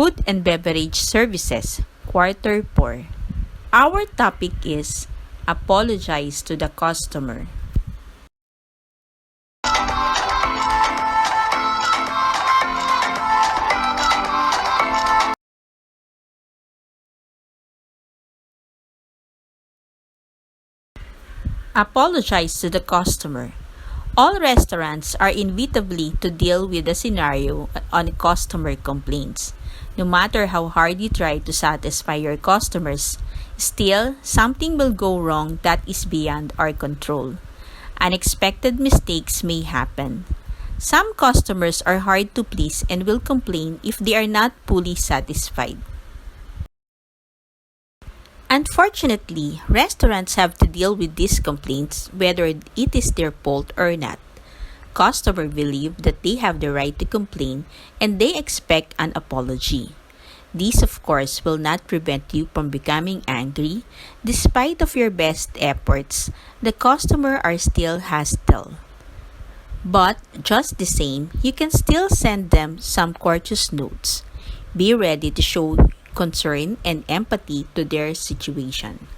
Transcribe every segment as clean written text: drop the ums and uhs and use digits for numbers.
Food and Beverage Services, Quarter 4. Our topic is Apologize to the Customer. Apologize to the customer. All restaurants are inevitably to deal with a scenario on customer complaints. No matter how hard you try to satisfy your customers, still, something will go wrong that is beyond our control. Unexpected mistakes may happen. Some customers are hard to please and will complain if they are not fully satisfied. Unfortunately, restaurants have to deal with these complaints whether it is their fault or not. Customers believe that they have the right to complain and they expect an apology. This, of course, will not prevent you from becoming angry. Despite of your best efforts, the customer are still hostile. But just the same, you can still send them some courteous notes. Be ready to show concern and empathy to their situation.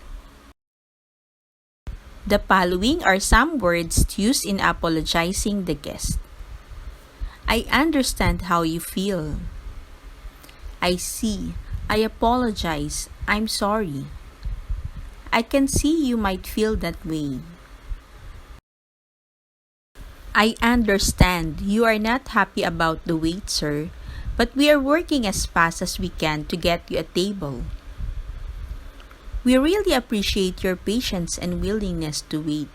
The following are some words used in apologizing the guest. I understand how you feel. I see. I apologize. I'm sorry. I can see you might feel that way. I understand you are not happy about the wait, sir, but we are working as fast as we can to get you a table. We really appreciate your patience and willingness to wait.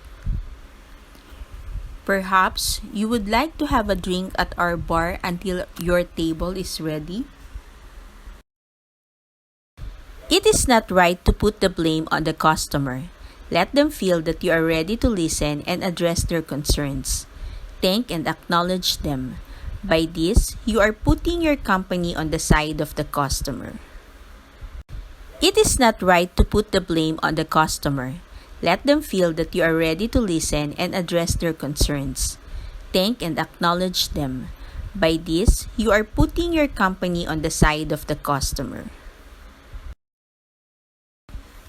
Perhaps you would like to have a drink at our bar until your table is ready? It is not right to put the blame on the customer. Let them feel that you are ready to listen and address their concerns. Thank and acknowledge them. By this, you are putting your company on the side of the customer. It is not right to put the blame on the customer. Let them feel that you are ready to listen and address their concerns. Thank and acknowledge them. By this, you are putting your company on the side of the customer.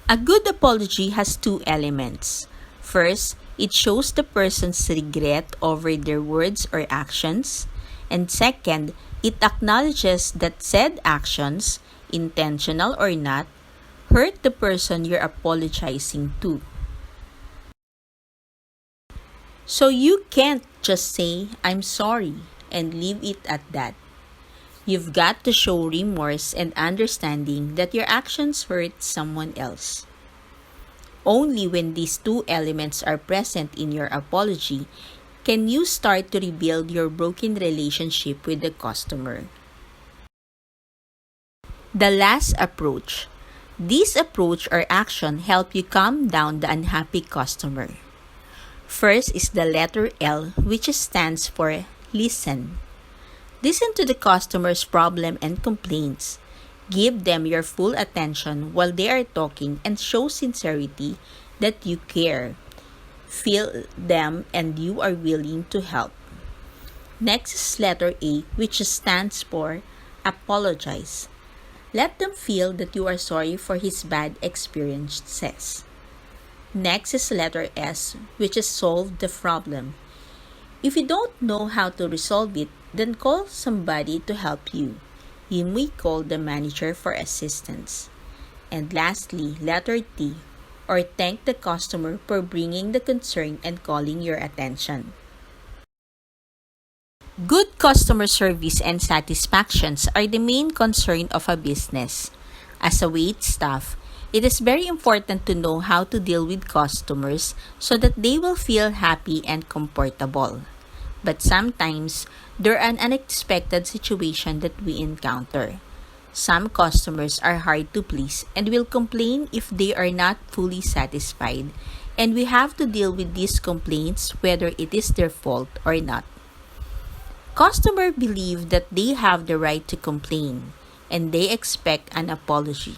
A good apology has two elements. First, it shows the person's regret over their words or actions. And second, it acknowledges that said actions, intentional or not, hurt the person you're apologizing to. So you can't just say, I'm sorry, and leave it at that. You've got to show remorse and understanding that your actions hurt someone else. Only when these two elements are present in your apology can you start to rebuild your broken relationship with the customer. The last approach. This approach or action help you calm down the unhappy customer. First is the letter L, which stands for listen. Listen to the customer's problem and complaints. Give them your full attention while they are talking and show sincerity that you care. Feel them and you are willing to help. Next is letter A, which stands for apologize. Let them feel that you are sorry for his bad experiences. Next is letter S, which is solve the problem. If you don't know how to resolve it, then call somebody to help you. You may call the manager for assistance. And lastly, letter T, or thank the customer for bringing the concern and calling your attention. Good customer service and satisfactions are the main concern of a business. As a wait staff, it is very important to know how to deal with customers so that they will feel happy and comfortable. But sometimes, there are an unexpected situation that we encounter. Some customers are hard to please and will complain if they are not fully satisfied, and we have to deal with these complaints whether it is their fault or not. Customers believe that they have the right to complain, and they expect an apology.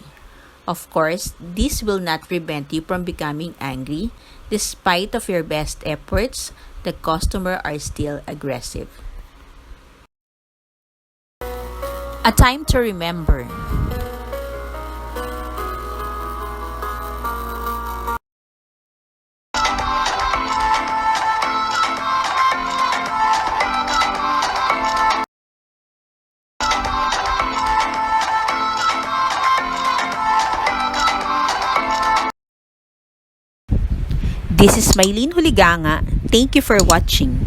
Of course, this will not prevent you from becoming angry. Despite of your best efforts, the customer are still aggressive. A time to remember. This is Maylene Huliganga. Thank you for watching.